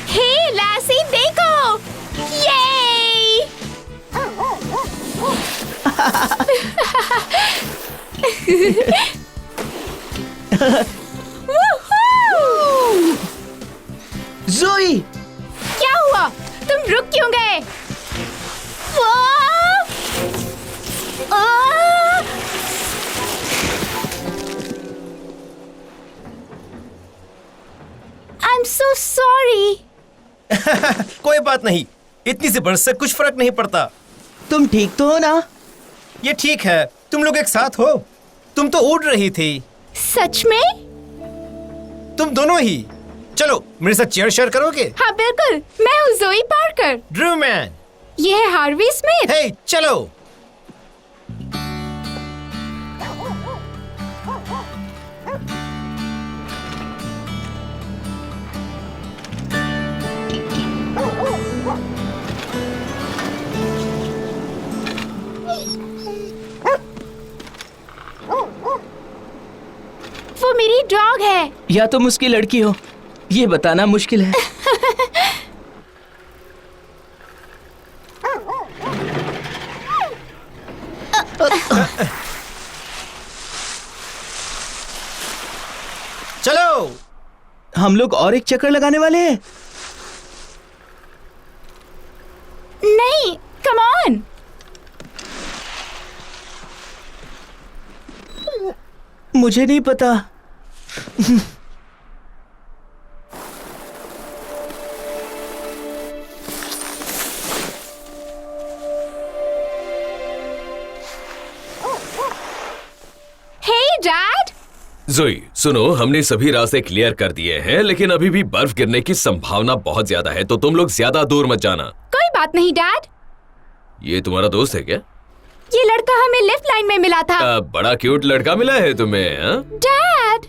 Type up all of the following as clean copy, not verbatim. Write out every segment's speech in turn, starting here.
हे लासी, देखो, ये ज़ोई! क्या हुआ? तुम रुक क्यों गए? I'm so sorry. कोई बात नहीं, इतनी सी बरस से कुछ फर्क नहीं पड़ता। तुम ठीक तो हो ना? ये ठीक है, तुम लोग एक साथ हो। तुम तो उड़ रही थी। सच में? तुम दोनों ही। चलो मेरे साथ चेयर शेयर करोगे? हाँ बिल्कुल, मैं हूँ ज़ोई पार्कर। Drew man. ये है हार्वी स्मिथ। हे चलो। वो मेरी डॉग है। या तुम उसकी लड़की हो, ये बताना मुश्किल है। चलो हम लोग और एक चक्कर लगाने वाले हैं। नहीं, कम ऑन। मुझे नहीं पता। हे डैड। ज़ोई सुनो, हमने सभी रास्ते क्लियर कर दिए हैं, लेकिन अभी भी बर्फ गिरने की संभावना बहुत ज्यादा है, तो तुम लोग ज्यादा दूर मत जाना। कोई बात नहीं डैड। ये तुम्हारा दोस्त है क्या? ये लड़का हमें लिफ्ट लाइन में मिला था। बड़ा क्यूट लड़का मिला है तुम्हें, हाँ? डैड।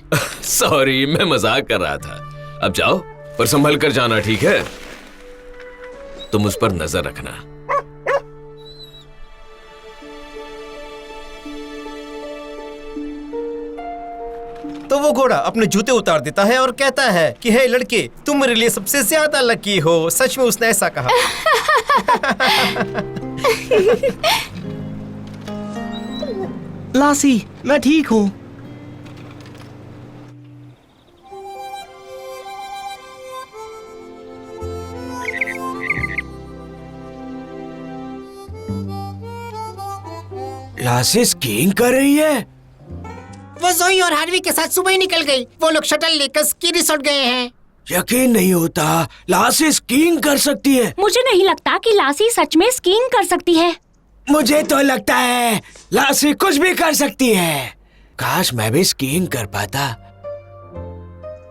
सॉरी, मैं मजाक कर रहा था। अब जाओ, पर संभल कर जाना, ठीक है? तुम उस पर नजर रखना। तो वो घोड़ा अपने जूते उतार देता है और कहता है कि हे लड़के, तुम मेरे लिए सबसे ज्यादा लकी हो। सच में उसने ऐसा कहा। लासी, मैं ठीक हूँ। लासी स्कीइंग कर रही है। वो ज़ोई और हार्वी के साथ सुबह ही निकल गई। वो लोग शटल लेकर स्की रिसोर्ट गए हैं। यकीन नहीं होता, लासी स्कीइंग कर सकती है। मुझे नहीं लगता कि लासी सच में स्कीइंग कर सकती है। मुझे तो लगता है लासी कुछ भी कर सकती है। काश मैं भी स्कीइंग कर पाता।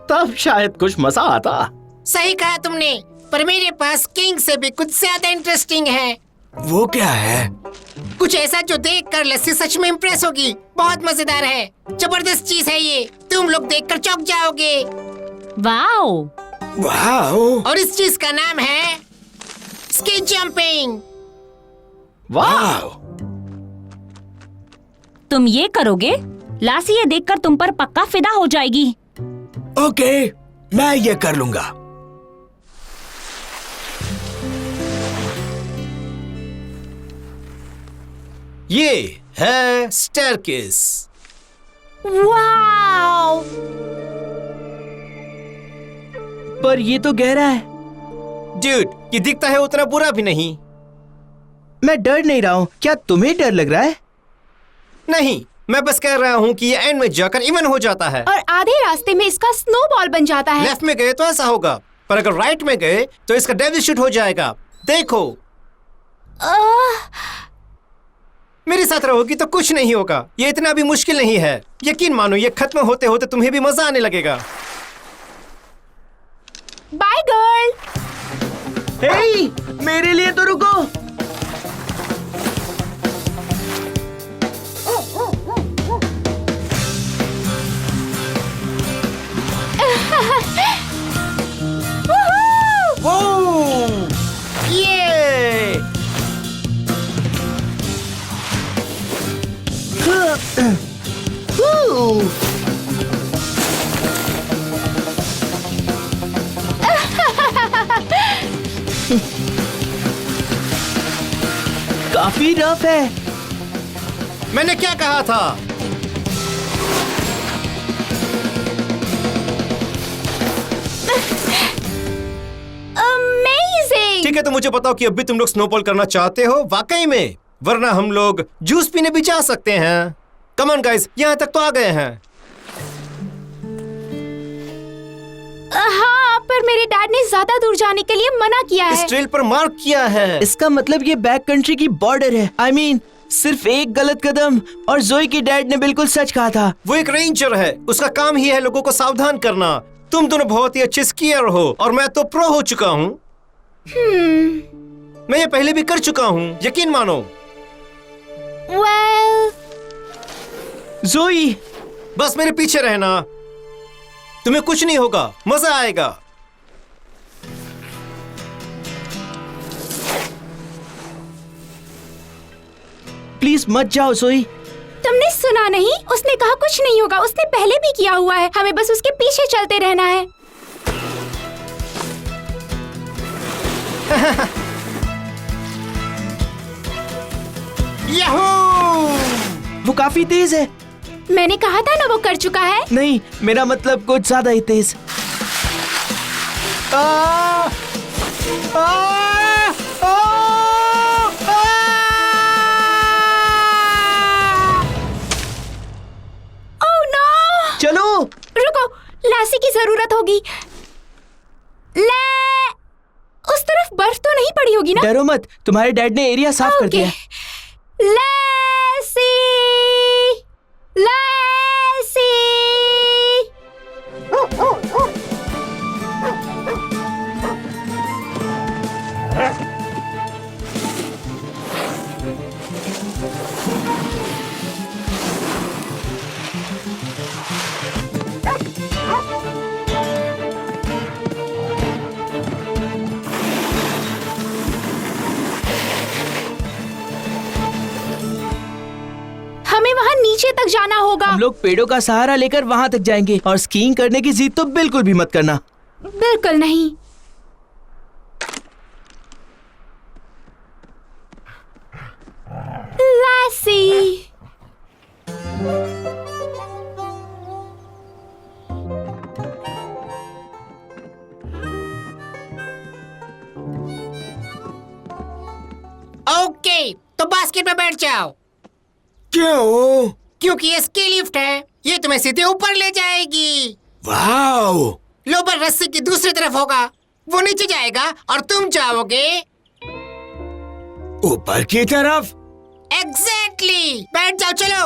तब शायद कुछ मजा आता। सही कहा तुमने, पर मेरे पास स्कीइंग से भी कुछ ज्यादा इंटरेस्टिंग है। वो क्या है? कुछ ऐसा जो देखकर लस्सी सच में इम्प्रेस होगी। बहुत मजेदार है, जबरदस्त चीज है ये। तुम लोग देखकर चौंक जाओगे। वाओ। वाओ। और इस चीज का नाम है स्की जंपिंग। वाह! तुम ये करोगे? लासी ये देखकर तुम पर पक्का फिदा हो जाएगी। ओके, मैं ये कर लूंगा। ये है स्टेयरकेस। वाओ। पर ये तो गहरा है। ड्यूड, ये दिखता है उतना बुरा भी नहीं। मैं डर नहीं रहा हूँ, क्या तुम्हें डर लग रहा है? नहीं, मैं बस कह रहा हूँ कि ये एंड में जाकर इवन हो जाता है। और आधे रास्ते में इसका स्नोबॉल बन जाता है। लेफ्ट में गए तो ऐसा होगा, पर अगर राइट में गए तो इसका डेविल शूट हो जाएगा। देखो, मेरे साथ रहोगी तो कुछ नहीं होगा। ये इतना भी मुश्किल नहीं है। यकीन मानो, ये खत्म होते होते तुम्हें भी मजा आने लगेगा। Bye girl. हे, मेरे लिए तो रुको। ये जोई रफ है। मैंने क्या कहा था? अमेजिंग। ठीक है, तो मुझे बताओ कि अब भी तुम लोग स्नोबॉल करना चाहते हो वाकई में, वरना हम लोग जूस पीने भी जा सकते हैं। कम ऑन गाइस, यहाँ तक तो आ गए हैं। हाँ, पर मेरे डैड ने ज्यादा दूर जाने के लिए मना किया इस है। ट्रेल पर मार्क किया है। इसका मतलब ये बैक कंट्री की बॉर्डर है। I mean, सिर्फ एक गलत कदम और जोई के डैड ने बिल्कुल सच कहा था। वो एक रेंजर है, उसका काम ही है लोगों को सावधान करना। तुम दोनों बहुत ही अच्छे स्कीयर हो और मैं तो प्रो हो चुका हूँ। मैं ये पहले भी कर चुका हूँ, यकीन मानो। Well, जोई, बस मेरे पीछे रहना, तुम्हें कुछ नहीं होगा, मजा आएगा। प्लीज मत जाओ जोई। तुमने सुना नहीं? उसने कहा कुछ नहीं होगा। उसने पहले भी किया हुआ है। हमें बस उसके पीछे चलते रहना है। याहू! वो काफी तेज है। मैंने कहा था ना वो कर चुका है। नहीं, मेरा मतलब कुछ ज्यादा ही तेज। आ, आ, आ, आ, ओह नो! चलो। रुको, लासी की जरूरत होगी। ले, उस तरफ बर्फ तो नहीं पड़ी होगी ना? डरो मत, तुम्हारे डैड ने एरिया साफ कर दिया। लासी, लासी। हमें वहाँ नीचे तक जाना होगा। हम लोग पेड़ों का सहारा लेकर वहाँ तक जाएंगे और स्कीइंग करने की जिद तो बिल्कुल भी मत करना। बिल्कुल नहीं। लासी, ओके, तो बास्केट में बैठ जाओ। क्यों? क्योंकि ये स्की लिफ्ट है, ये तुम्हें सीधे ऊपर ले जाएगी। वाओ! लोबर रस्सी की दूसरी तरफ होगा, वो नीचे जाएगा और तुम जाओगे ऊपर की तरफ। एग्जैक्टली। बैठ जाओ, चलो।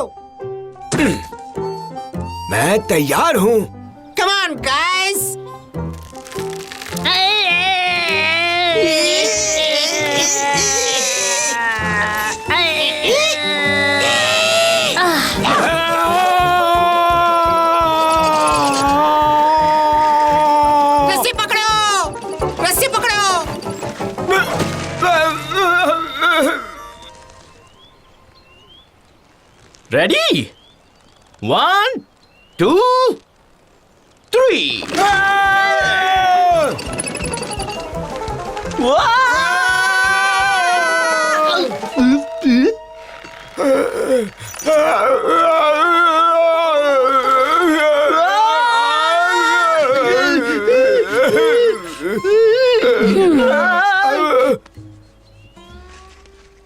मैं तैयार हूँ। Come on guys. रस्सी पकड़ो, रस्सी पकड़ो। रेडी? 1, 2, 3।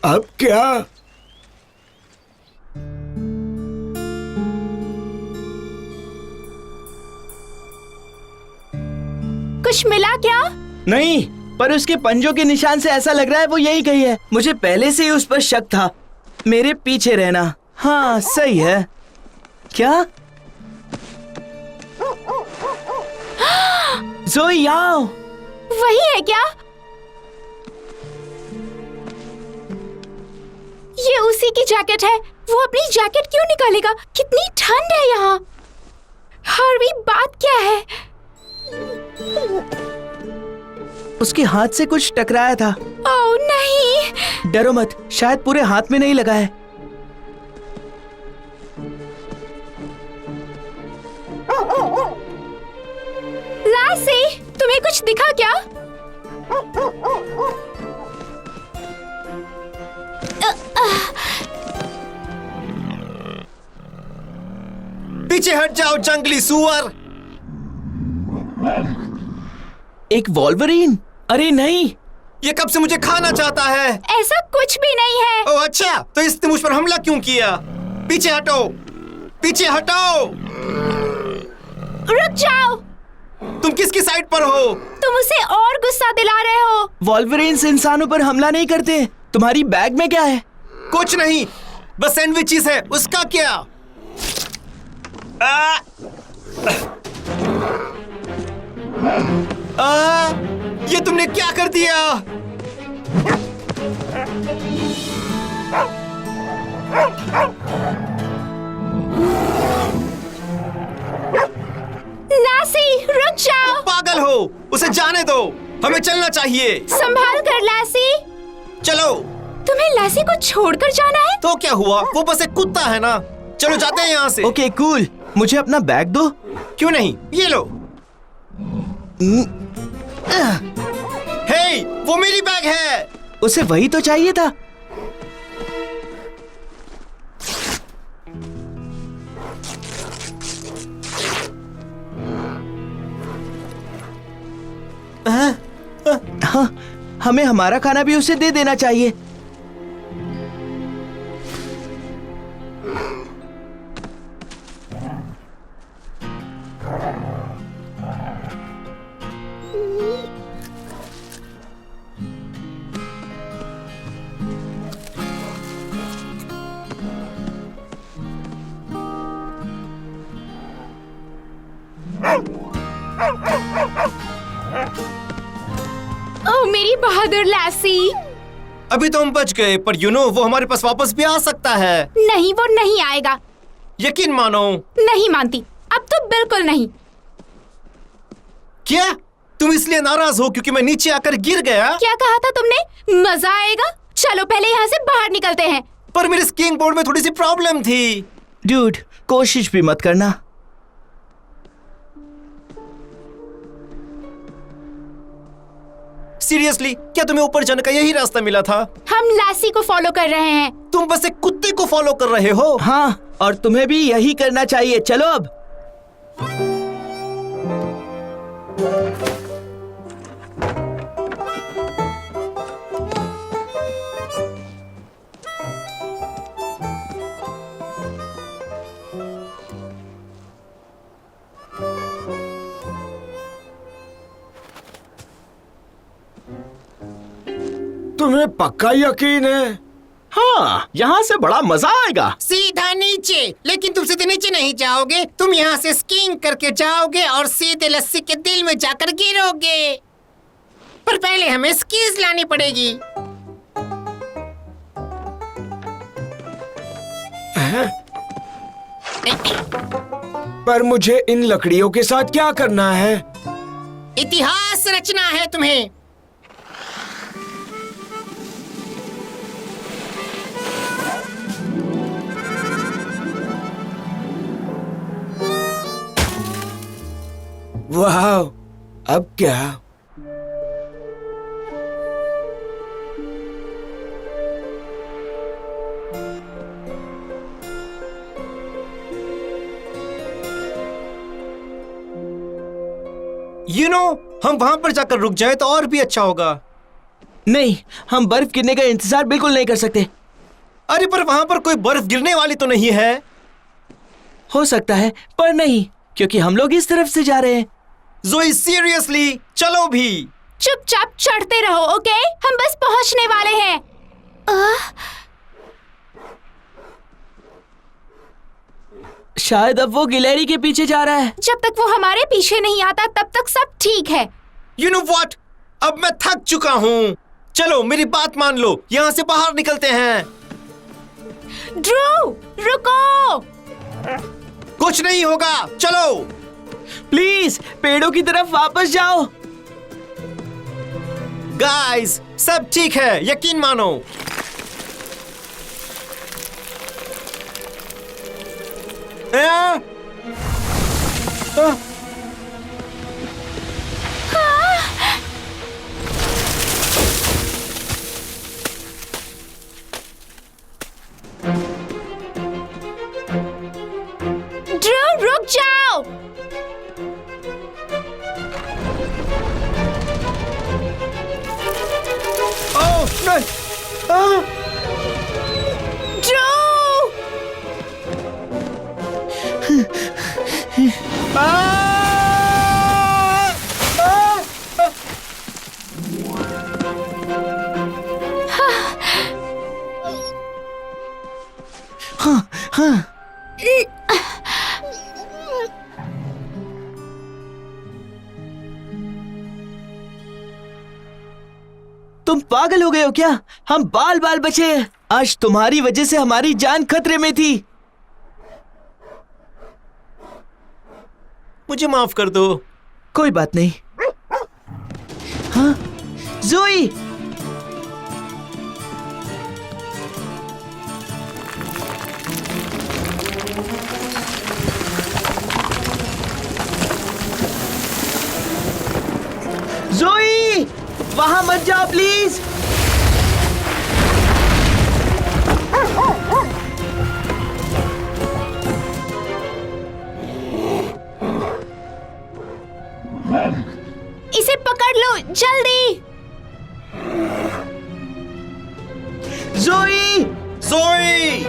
अब क्या? कुछ मिला क्या? नहीं, पर उसके पंजों के निशान से ऐसा लग रहा है वो यही गई है। मुझे पहले से ही उस पर शक था। मेरे पीछे रहना। हाँ, सही है। क्या? जोई आओ। वही है क्या? ये उसी की जैकेट है। वो अपनी जैकेट क्यों निकालेगा? कितनी ठंड है यहाँ। हार्वी, बात क्या है? उसके हाथ से कुछ टकराया था। ओह नहीं। डरो मत, शायद पूरे हाथ में नहीं लगा है। लासी, तुम्हें कुछ दिखा क्या? पीछे हट जाओ जंगली सुअर। एक वॉल्वरीन? अरे नहीं। ये कब से मुझे खाना चाहता है। ऐसा कुछ भी नहीं है। ओह अच्छा, तो इसने मुझ पर हमला क्यों किया? पीछे हटो, पीछे हटो। रुक जाओ। तुम किसकी साइड पर हो? तुम उसे और गुस्सा दिला रहे हो। वॉल्वरीन्स इंसानों पर हमला नहीं करते। तुम्हारी बैग में क्या है? कुछ नहीं, बस सैंडविचेस है। उसका क्या? ये तुमने क्या कर दिया? लासी, रुक जाओ। पागल हो, उसे जाने दो। हमें चलना चाहिए। संभाल कर लासी। चलो। तुम्हें लासी को छोड़कर जाना है? तो क्या हुआ, वो बस एक कुत्ता है ना। चलो जाते हैं यहाँ से। ओके कूल, मुझे अपना बैग दो। क्यों नहीं, ये लो। हे, वो मेरी बैग है। उसे वही तो चाहिए था। हाँ, हमें हमारा खाना भी उसे दे देना चाहिए। ओह मेरी बहादुर लासी। अभी तो हम बच गए, पर वो हमारे पास वापस भी आ सकता है। नहीं, वो नहीं आएगा। यकीन मानो। नहीं मानती, अब तो बिल्कुल नहीं। क्या तुम इसलिए नाराज हो क्योंकि मैं नीचे आकर गिर गया? क्या कहा था तुमने? मजा आएगा? चलो पहले यहाँ से बाहर निकलते हैं। पर मेरे स्कीइंग बोर्ड में थोड़ी सी प्रॉब्लम थी। डूड, कोशिश भी मत करना। सीरियसली, क्या तुम्हें ऊपर जाने का यही रास्ता मिला था? हम लासी को फॉलो कर रहे हैं। तुम बस एक कुत्ते को फॉलो कर रहे हो। हाँ, और तुम्हें भी यही करना चाहिए। चलो अब। तुम्हें पक्का यकीन है? हाँ, यहाँ से बड़ा मजा आएगा। सीधा नीचे। लेकिन तुम सीधे नीचे नहीं जाओगे, तुम यहाँ से स्कीइंग करके जाओगे और सीधे लस्सी के दिल में जाकर गिरोगे। पर पहले हमें स्कीज लानी पड़ेगी। पर मुझे इन लकड़ियों के साथ क्या करना है? इतिहास रचना है तुम्हें। वाह, अब क्या? हम वहां पर जाकर रुक जाए तो और भी अच्छा होगा। नहीं, हम बर्फ गिरने का इंतजार बिल्कुल नहीं कर सकते। अरे पर वहां पर कोई बर्फ गिरने वाली तो नहीं है। हो सकता है, पर नहीं, क्योंकि हम लोग इस तरफ से जा रहे हैं। जोई सीरियसली, चलो भी। चुपचाप चढ़ते रहो, ओके? हम बस पहुंचने वाले हैं। शायद अब वो गिलहरी के पीछे जा रहा है। जब तक वो हमारे पीछे नहीं आता तब तक सब ठीक है। You know what? अब मैं थक चुका हूँ। चलो मेरी बात मान लो, यहाँ से बाहर निकलते हैं। ड्रू, रुको। कुछ नहीं होगा, चलो। प्लीज पेड़ों की तरफ वापस जाओ। गाइस, सब ठीक है, यकीन मानो। ड्रू, रुक तुम पागल हो गए हो क्या? हम बाल बाल बचे। आज तुम्हारी वजह से हमारी जान खतरे में थी। मुझे माफ कर दो। कोई बात नहीं। हाँ, ज़ोई। ज़ोई, वहां मत जाओ प्लीज। इसे पकड़ लो जल्दी। ज़ोई, ज़ोई!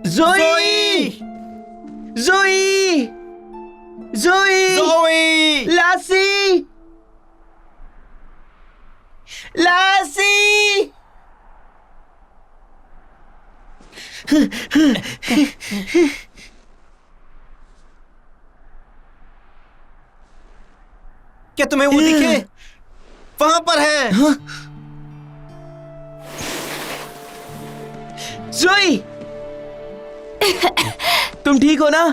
ज़ोई! ज़ोई! ज़ोई! ज़ोई! लासी! लासी! क्या तुम्हें वो दिखे? वहां पर है। ज़ोई! तुम ठीक हो ना?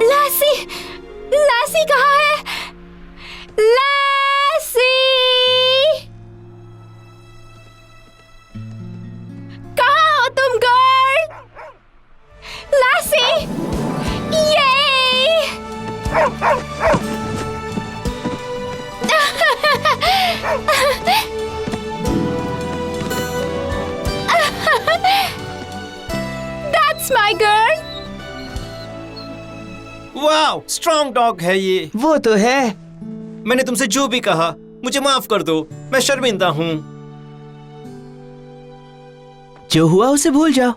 लासी, लासी कहाँ है? लासी, कहाँ हो तुम गर्ल? लासी, ये That's my girl. Wow, strong dog है ये। वो तो है। मैंने तुमसे जो भी कहा, मुझे माफ कर दो। मैं शर्मिंदा हूँ। जो हुआ उसे भूल जाओ।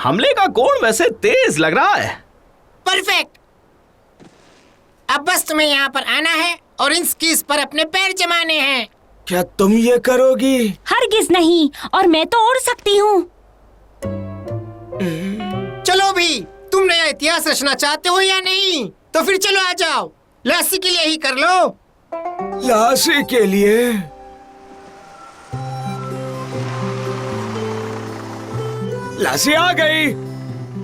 हमले का कोण वैसे तेज लग रहा है। परफेक्ट। अब बस तुम्हें यहाँ पर आना है और इन स्कीज पर अपने पैर जमाने हैं। क्या तुम ये करोगी? हरगिज नहीं, और मैं तो उड़ सकती हूँ। चलो भी, तुम नया इतिहास रचना चाहते हो या नहीं? तो फिर चलो आ जाओ, लासी के लिए ही कर लो। लासी के लिए? लासी आ गई।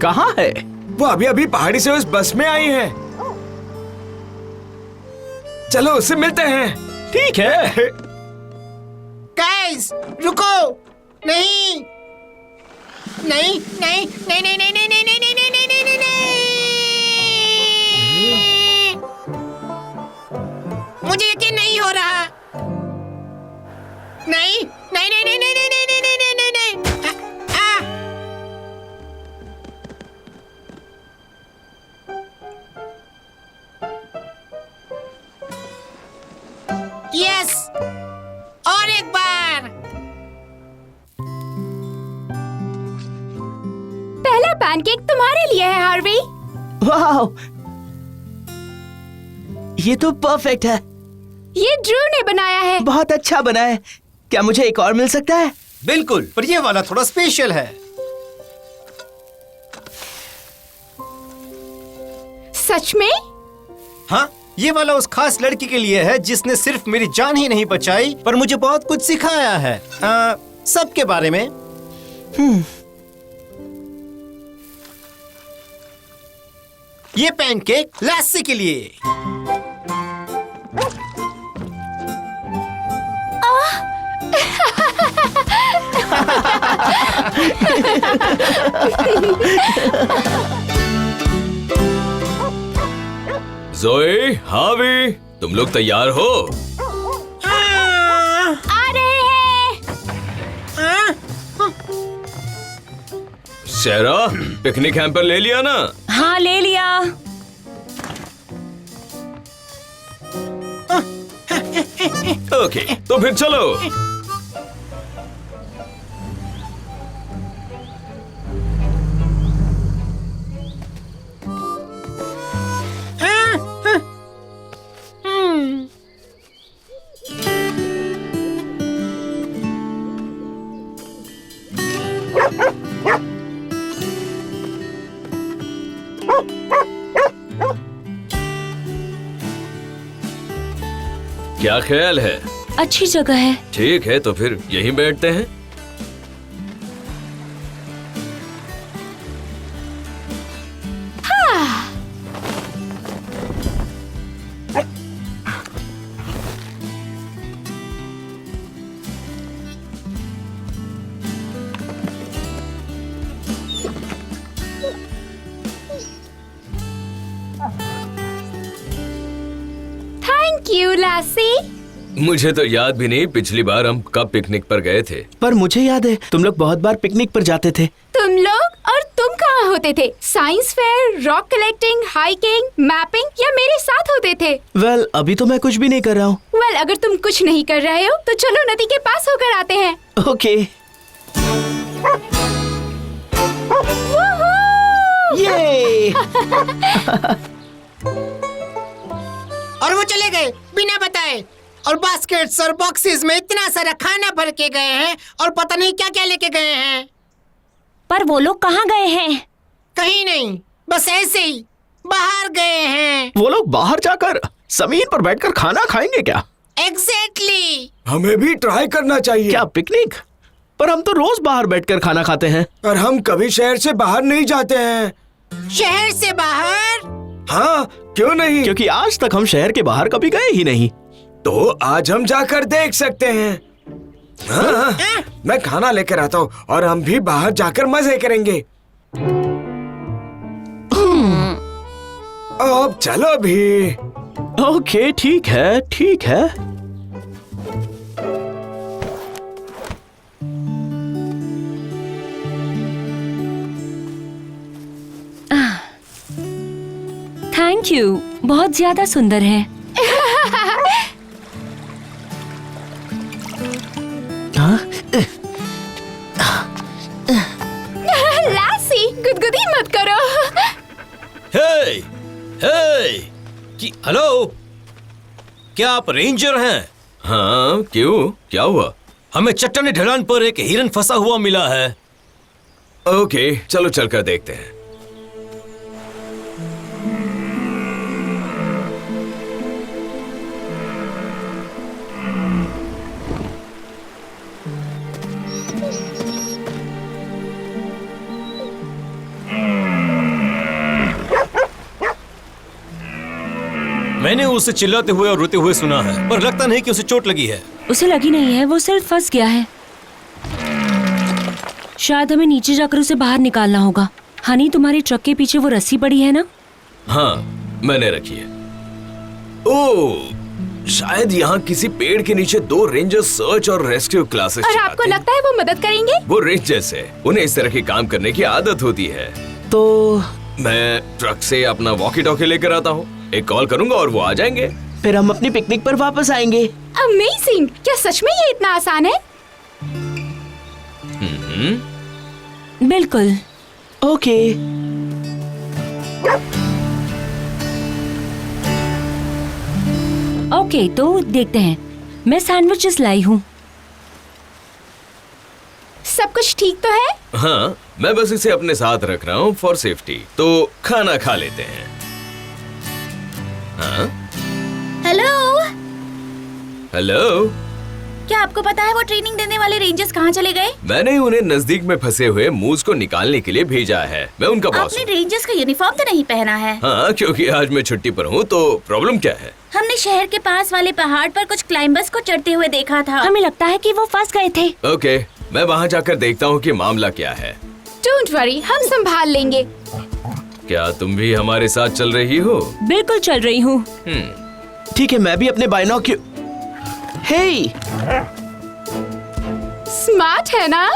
कहाँ है? वो अभी अभी पहाड़ी से उस बस में आई है। चलो उससे मिलते हैं। ठीक है। गाइस, रुको। नहीं नहीं नहीं नहीं नहीं नहीं नहीं नहीं नहीं नहीं नहीं नहीं नहीं मुझे यकीन नहीं हो रहा। नहीं नहीं नहीं नहीं नहीं नहीं नहीं नहीं नहीं नहीं नहीं यस, और एक बार। पहला पैनकेक तुम्हारे लिए है हार्वी। वाह, ये तो परफेक्ट है। ये ड्रू ने बनाया है। बहुत अच्छा बना है। क्या मुझे एक और मिल सकता है? बिल्कुल, पर ये वाला थोड़ा स्पेशल है। सच में? हाँ, ये वाला उस खास लड़की के लिए है जिसने सिर्फ मेरी जान ही नहीं बचाई पर मुझे बहुत कुछ सिखाया है सबके बारे में। ये पैनकेक लस्सी के लिए। जोए, हावी, तुम लोग तैयार हो? आ रहे हैं। शेरा, पिकनिक हैम्पर ले लिया ना? हाँ, ले लिया। ओके, तो फिर चलो। क्या ख्याल है? अच्छी जगह है। ठीक है, तो फिर यहीं बैठते हैं। थैंक यू लासी। मुझे तो याद भी नहीं पिछली बार हम कब पिकनिक पर गए थे। पर मुझे याद है तुम लोग बहुत बार पिकनिक पर जाते थे। तुम लोग और तुम कहाँ होते थे? Science fair, rock collecting, hiking, mapping या मेरे साथ होते थे? वेल, अभी तो मैं कुछ भी नहीं कर रहा हूँ। वेल, अगर तुम कुछ नहीं कर रहे हो तो चलो नदी के पास होकर आते हैं। ओके। ये और वो चले गए बिना बताए, और बास्केट्स और बॉक्सेस में इतना सारा खाना भर के गए हैं और पता नहीं क्या क्या लेके गए हैं। पर वो लोग कहाँ गए हैं? कहीं नहीं, बस ऐसे ही बाहर गए हैं। वो लोग बाहर जाकर जमीन पर बैठकर खाना खाएंगे क्या? एग्जैक्टली। हमें भी ट्राई करना चाहिए। क्या पिकनिक? पर हम तो रोज बाहर बैठकर खाना खाते हैं। और हम कभी शहर से बाहर नहीं जाते हैं। शहर से बाहर? हाँ, क्यों नहीं? क्योंकि आज तक हम शहर के बाहर कभी गए ही नहीं। तो आज हम जाकर देख सकते हैं। हाँ, मैं खाना लेकर आता हूँ और हम भी बाहर जाकर मजे करेंगे। अब चलो भी। ओके, ठीक है, ठीक है। थैंक यू, बहुत ज्यादा सुंदर है। लासी, गुदगुदी मत करो। हे, हे, हेलो, क्या आप रेंजर हैं? हाँ, क्यों? क्या हुआ? हमें चट्टानी ढलान पर एक हिरन फंसा हुआ मिला है। ओके, चलो चलकर देखते हैं। मैंने उसे चिल्लाते हुए और रोते हुए सुना है, पर लगता नहीं कि उसे चोट लगी है। उसे लगी नहीं है, वो सिर्फ फंस गया है। शायद हमें नीचे जाकर उसे बाहर निकालना होगा। हनी, तुम्हारे ट्रक के पीछे वो रस्सी पड़ी है ना? हाँ, मैंने रखी है। ओह, शायद यहाँ किसी पेड़ के नीचे 2 रेंजर सर्च और रेस्क्यू क्लासेस और आपको चलाते हैं। लगता है वो मदद करेंगे? वो रेंजर्स है, उन्हें इस तरह के काम करने की आदत होती है। तो मैं ट्रक से अपना वॉकी टॉकी लेकर आता हूँ, एक कॉल करूंगा और वो आ जाएंगे। फिर हम अपनी पिकनिक पर वापस आएंगे। अमेजिंग! क्या सच में ये इतना आसान है? बिल्कुल। ओके। ओके, तो देखते हैं। मैं सैंडविचेस लाई हूँ। सब कुछ ठीक तो है? हाँ, मैं बस इसे अपने साथ रख रहा हूँ फॉर सेफ्टी। तो खाना खा लेते हैं। हाँ? हेलो, हेलो, क्या आपको पता है वो ट्रेनिंग देने वाले रेंजर्स कहाँ चले गए? मैंने उन्हें नजदीक में फंसे हुए मूस को निकालने के लिए भेजा है। मैं उनका बॉस आपने हूँ। रेंजर्स का यूनिफॉर्म तो नहीं पहना है? हाँ, क्योंकि आज मैं छुट्टी पर हूँ। तो प्रॉब्लम क्या है? हमने शहर के पास वाले पहाड़ पर कुछ क्लाइंबर्स को चढ़ते हुए देखा था। हमें लगता है कि वो फंस गए थे। ओके, मैं वहाँ जाकर देखता हूँ कि मामला क्या है। डोंट वरी, हम संभाल लेंगे। क्या तुम भी हमारे साथ चल रही हो? बिल्कुल चल रही हूँ। ठीक है, मैं भी अपने बाइनोक्यू। हे, स्मार्ट है ना?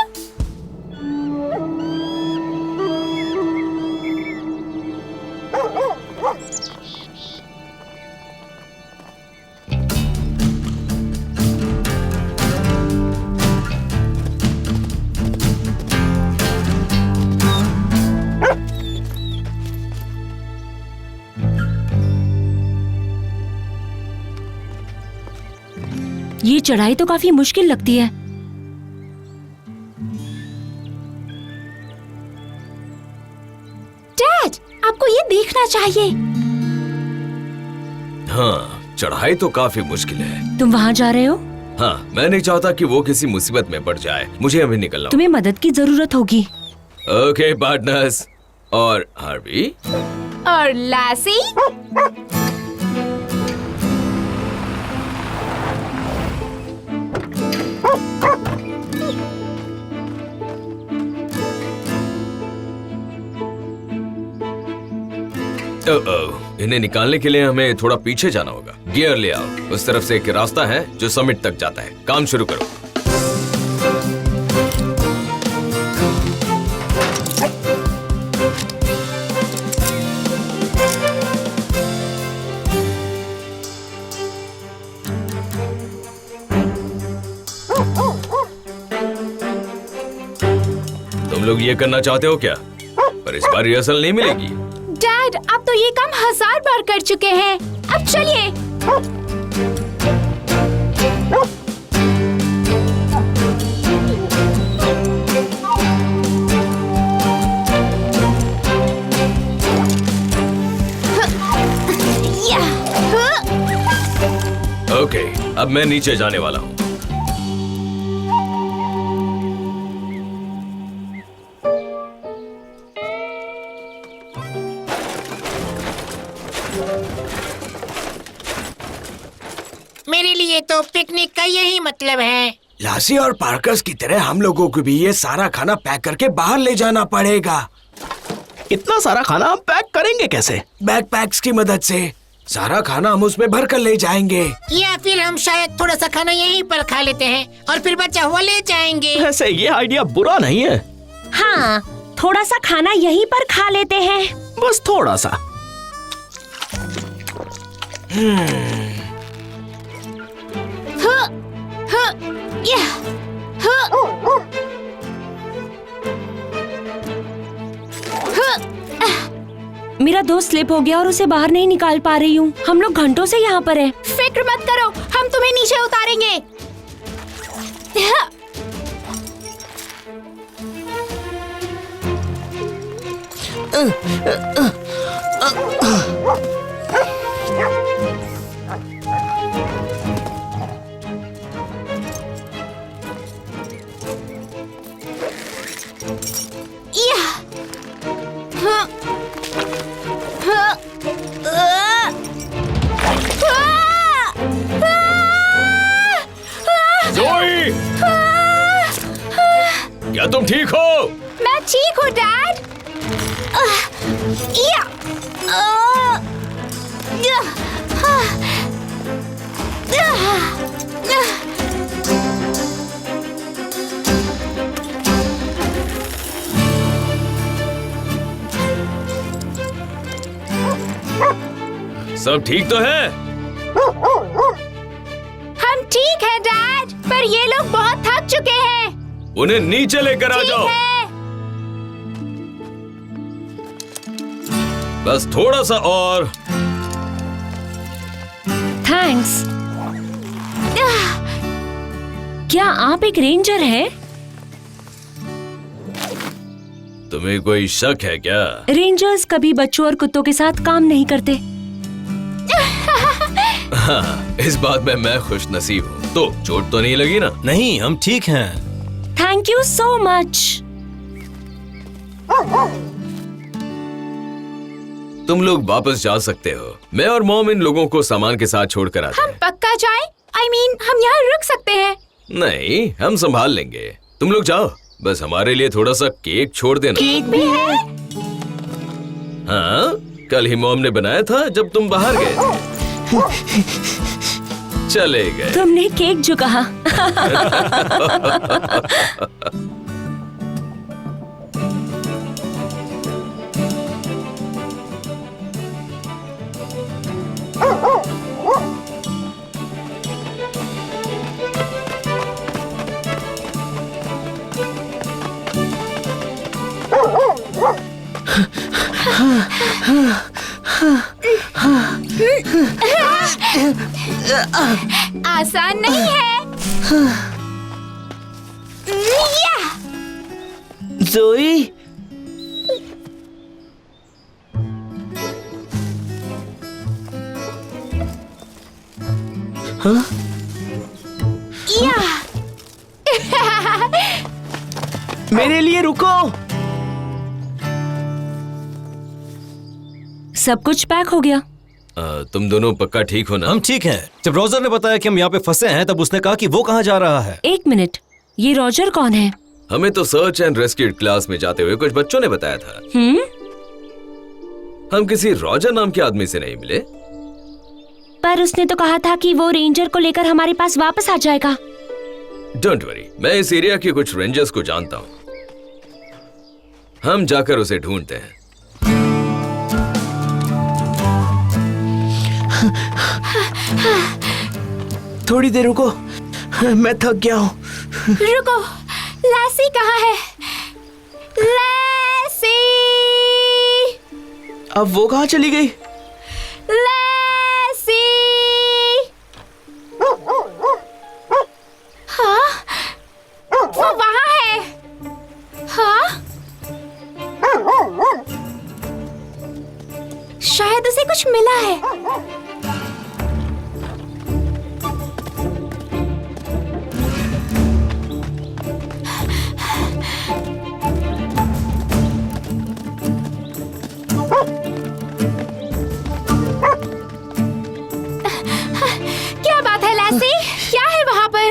ये चढ़ाई तो काफी मुश्किल लगती है। डैड, आपको ये देखना चाहिए। हाँ, चढ़ाई तो काफी मुश्किल है। तुम वहाँ जा रहे हो? हाँ, मैं नहीं चाहता कि वो किसी मुसीबत में पड़ जाए। मुझे अभी निकलना तुम्हें मदद की जरूरत होगी। होगा। Okay partners. और हार्वी? और लैसी? इन्हें निकालने के लिए हमें थोड़ा पीछे जाना होगा। गियर ले आओ। उस तरफ से एक रास्ता है जो समिट तक जाता है। काम शुरू करो। तुम लोग ये करना चाहते हो क्या? पर इस बार रिहर्सल नहीं मिलेगी। डैड, आप तो ये काम 1000 बार कर चुके हैं। अब चलिए। ओके, अब मैं नीचे जाने वाला हूँ। मेरे लिए तो पिकनिक का यही मतलब है। लासी और पार्कर्स की तरह हम लोगों को भी ये सारा खाना पैक करके बाहर ले जाना पड़ेगा। इतना सारा खाना हम पैक करेंगे कैसे? बैकपैक्स की मदद से सारा खाना हम उसमें भर कर ले जाएंगे। या फिर हम शायद थोड़ा सा खाना यहीं पर खा लेते हैं और फिर बचा हुआ ले जाएंगे। वैसे ये आइडिया बुरा नहीं है। हाँ, थोड़ा सा खाना यहीं पर खा लेते हैं। बस थोड़ा सा। मेरा दोस्त स्लिप हो गया और उसे बाहर नहीं निकाल पा रही हूँ। हम लोग घंटों से यहाँ पर हैं। फिक्र मत करो, हम तुम्हें नीचे उतारेंगे। जोई! क्या तुम ठीक हो? मैं ठीक हूँ डैड। सब ठीक तो है? हम ठीक है डैड, पर ये लोग बहुत थक चुके हैं। उन्हें नीचे लेकर आ ठीक जाओ। है। बस थोड़ा सा और। थैंक्स। क्या आप एक रेंजर हैं? तुम्हें कोई शक है क्या? रेंजर्स कभी बच्चों और कुत्तों के साथ काम नहीं करते। हाँ, इस बात में मैं खुश नसीब हूँ। तो चोट तो नहीं लगी ना? नहीं, हम ठीक हैं। Thank you so much. तुम लोग वापस जा सकते हो। मैं और मॉम इन लोगों को सामान के साथ छोड़कर आते हम हैं। पक्का जाएं? I mean, हम यहाँ रुक सकते हैं। नहीं, हम संभाल लेंगे। तुम लोग जाओ, बस हमारे लिए थोड़ा सा केक छोड़ देना। केक भी है? हाँ, कल ही मॉम ने बनाया था जब तुम बाहर गए थे। चले गए। तुमने केक जो कहा। आसान नहीं है। या! जोई, या! मेरे लिए रुको। सब कुछ पैक हो गया। तुम दोनों पक्का ठीक हो ना? हम ठीक हैं। जब रोजर ने बताया कि हम यहाँ पे फंसे हैं, तब उसने कहा कि वो कहाँ जा रहा है। एक मिनट, ये रॉजर कौन है? हमें तो सर्च एंड रेस्क्यू क्लास में जाते हुए कुछ बच्चों ने बताया था। हम किसी रॉजर नाम के आदमी से नहीं मिले। पर उसने तो कहा था कि वो रेंजर को लेकर हमारे पास वापस आ जाएगा। डोंट वरी, मैं इस एरिया के कुछ रेंजर्स को जानता हूँ। हम जाकर उसे ढूंढते हैं। थोड़ी देर रुको, मैं थक गया हूँ। रुको, लैसी कहाँ है? लैसी! अब वो कहाँ चली गई? लैसी! हाँ? वो वहाँ है। हाँ? शायद उसे कुछ मिला है। क्या बात है लैसी? क्या है वहाँ पर?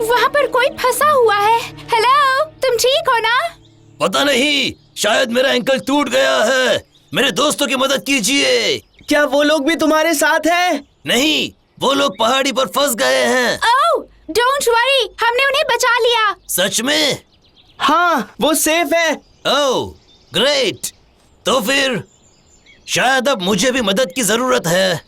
वहाँ पर कोई फंसा हुआ है। हेलो, तुम ठीक हो ना? पता नहीं, शायद मेरा एंकल टूट गया है। मेरे दोस्तों की मदद कीजिए। क्या वो लोग भी तुम्हारे साथ हैं? नहीं, वो लोग पहाड़ी पर फंस गए हैं। ओह, डोंट वरी, हमने उन्हें बचा लिया। सच में? हाँ, वो सेफ है। ओह, ग्रेट। तो फिर शायद अब मुझे भी मदद की जरूरत है।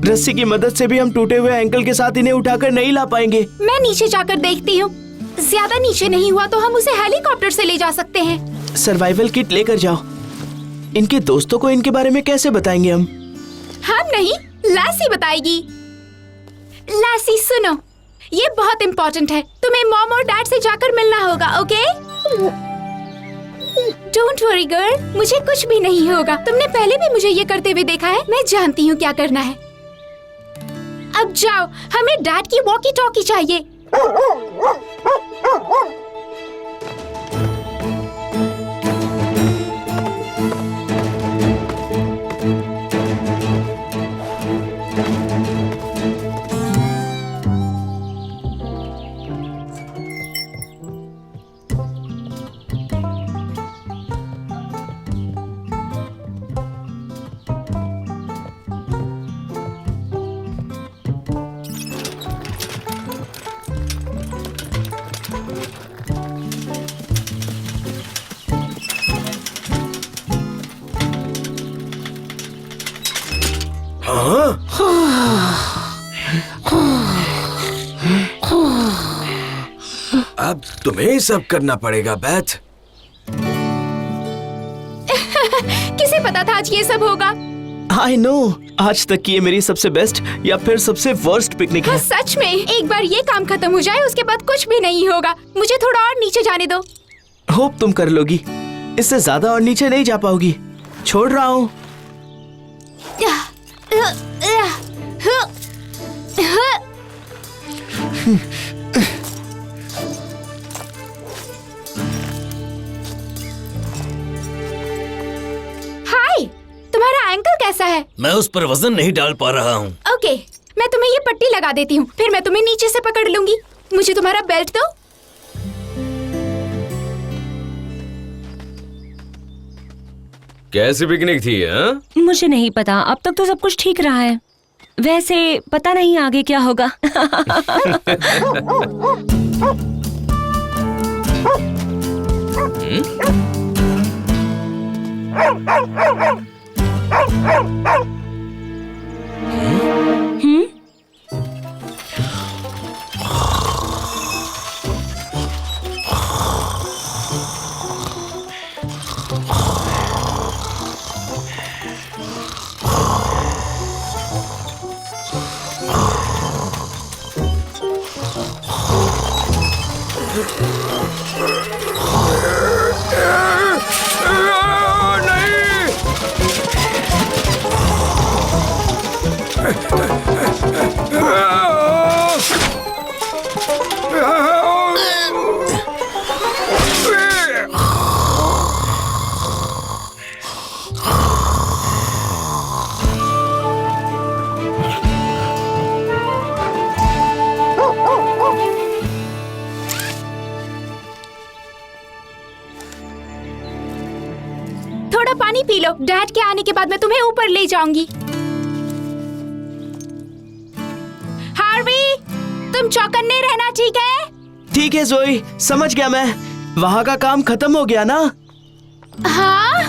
रस्सी की मदद से भी हम टूटे हुए एंकल के साथ इन्हें उठाकर नहीं ला पाएंगे। मैं नीचे जाकर देखती हूँ। ज्यादा नीचे नहीं हुआ तो हम उसे हेलीकॉप्टर से ले जा सकते हैं। सर्वाइवल किट लेकर जाओ। इनके दोस्तों को इनके बारे में कैसे बताएंगे हम? हम नहीं, लैसी बताएगी। लैसी सुनो, ये बहुत इम्पोर्टेंट है। तुम्हें मॉम और डैड से जाकर मिलना होगा, ओके? डोंट वरी गर्ल, मुझे कुछ भी नहीं होगा। तुमने पहले भी मुझे ये करते हुए देखा है। मैं जानती हूँ क्या करना है। अब जाओ, हमें डैड की वॉकी टॉकी चाहिए। अब तुम्हें ही सब करना पड़ेगा बेथ। किसे पता था आज ये सब होगा? आई नो, आज तक की ये मेरी सबसे बेस्ट या फिर सबसे वर्स्ट पिकनिक हाँ है। सच में, एक बार ये काम खत्म हो जाए उसके बाद कुछ भी नहीं होगा। मुझे थोड़ा और नीचे जाने दो। होप तुम कर लोगी, इससे ज्यादा और नीचे नहीं जा पाओगी। छोड़ रहा हूँ। हाय, तुम्हारा एंकल कैसा है? मैं उस पर वजन नहीं डाल पा रहा हूँ। ओके, मैं तुम्हें ये पट्टी लगा देती हूँ, फिर मैं तुम्हें नीचे से पकड़ लूंगी। मुझे तुम्हारा बेल्ट दो। कैसी पिकनिक थी? हाँ? मुझे नहीं पता, अब तक तो सब कुछ ठीक रहा है। वैसे पता नहीं आगे क्या होगा। थोड़ा पानी पी लो। डैड के आने के बाद मैं तुम्हें ऊपर ले जाऊंगी। हार्वी, तुम चौकन्ने रहना, ठीक है? ठीक है जोई, समझ गया मैं। वहाँ का काम खत्म हो गया ना? हाँ?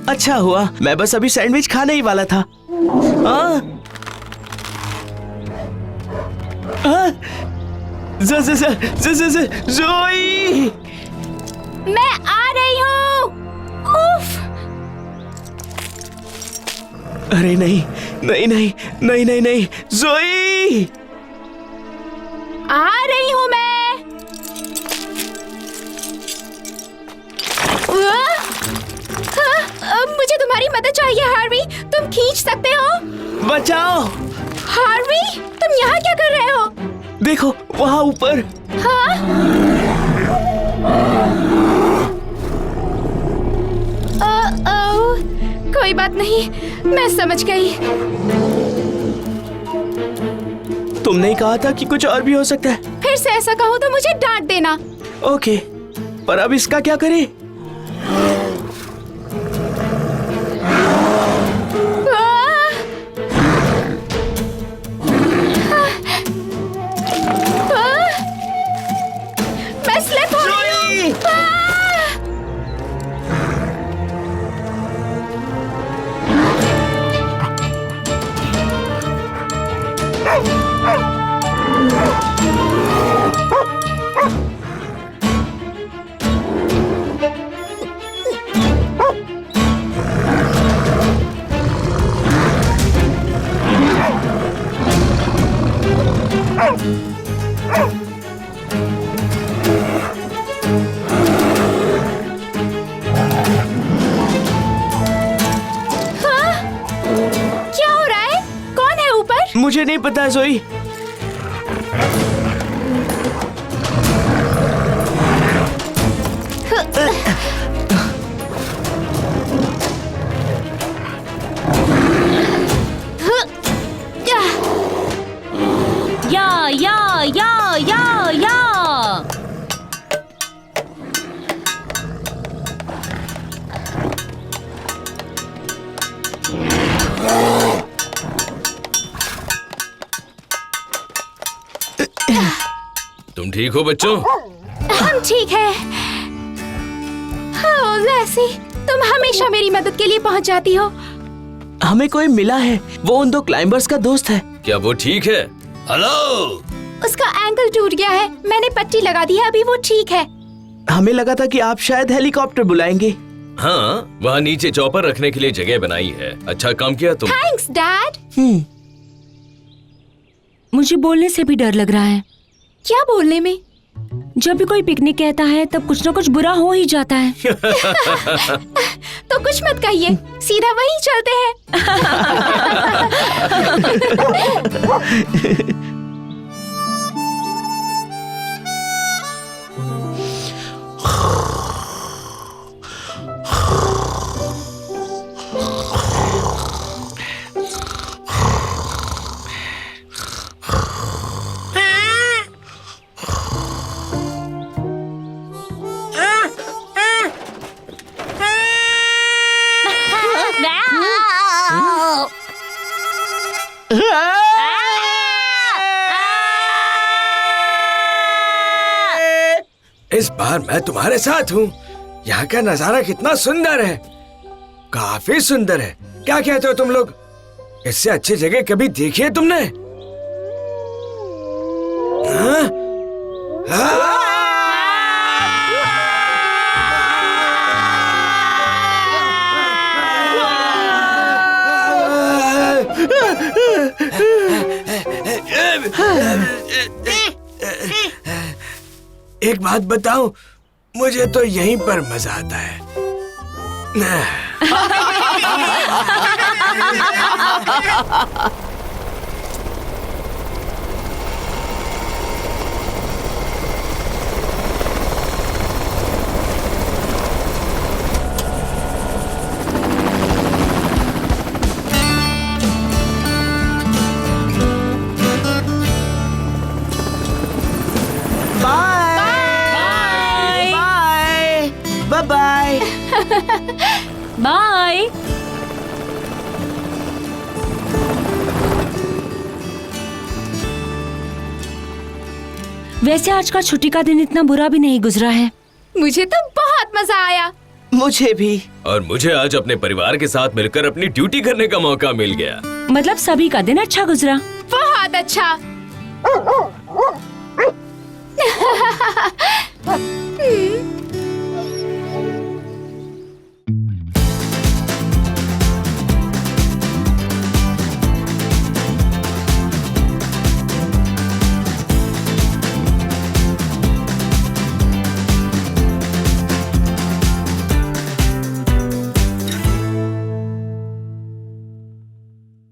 अच्छा हुआ, मैं बस अभी सैंडविच खाने ही वाला था। हाँ? जोई, मैं आ रही हूँ। उफ। अरे नहीं नहीं नहीं नहीं नहीं नहीं, जोई! आ रही हूँ मैं। मुझे तुम्हारी मदद चाहिए हार्वी, तुम खींच सकते हो? बचाओ! हार्वी, तुम यहाँ क्या कर रहे हो? देखो वहाँ ऊपर। हाँ? कोई बात नहीं, मैं समझ गई। तुमने कहा था कि कुछ और भी हो सकता है। फिर से ऐसा कहो तो मुझे डांट देना। ओके, पर अब इसका क्या करें? मैं स्लिप हो रही हूँ। क्या हो रहा है? कौन है ऊपर? मुझे नहीं पता जोई। या। ठीक हो बच्चों? हम ठीक है। हाँ, वैसे तुम हमेशा मेरी मदद के लिए पहुंच जाती हो। हमें कोई मिला है, वो उन दो क्लाइंबर्स का दोस्त है। क्या वो ठीक है? हेलो। उसका एंकल टूट गया है, मैंने पट्टी लगा दी है, अभी वो ठीक है। हमें लगा था कि आप शायद हेलीकॉप्टर बुलाएंगे। हाँ, वहाँ नीचे चॉपर रखने के लिए जगह बनाई है। अच्छा काम किया तुम। Thanks dad. मुझे बोलने से भी डर लग रहा है। क्या बोलने में? जब भी कोई पिकनिक कहता है तब कुछ न कुछ बुरा हो ही जाता है। तो कुछ मत कहिए, सीधा वहीं चलते हैं। इस बार मैं तुम्हारे साथ हूँ। यहाँ का नजारा कितना सुंदर है, काफी सुंदर है। क्या कहते हो तुम लोग? इससे अच्छी जगह कभी देखी है तुमने? हाँ? एक बात बताऊं, मुझे तो यहीं पर मजा आता है। बाय। बाय। वैसे आज का छुट्टी का दिन इतना बुरा भी नहीं गुजरा है। मुझे तो बहुत मजा आया। मुझे भी। और मुझे आज अपने परिवार के साथ मिलकर अपनी ड्यूटी करने का मौका मिल गया। मतलब सभी का दिन अच्छा गुजरा। बहुत अच्छा।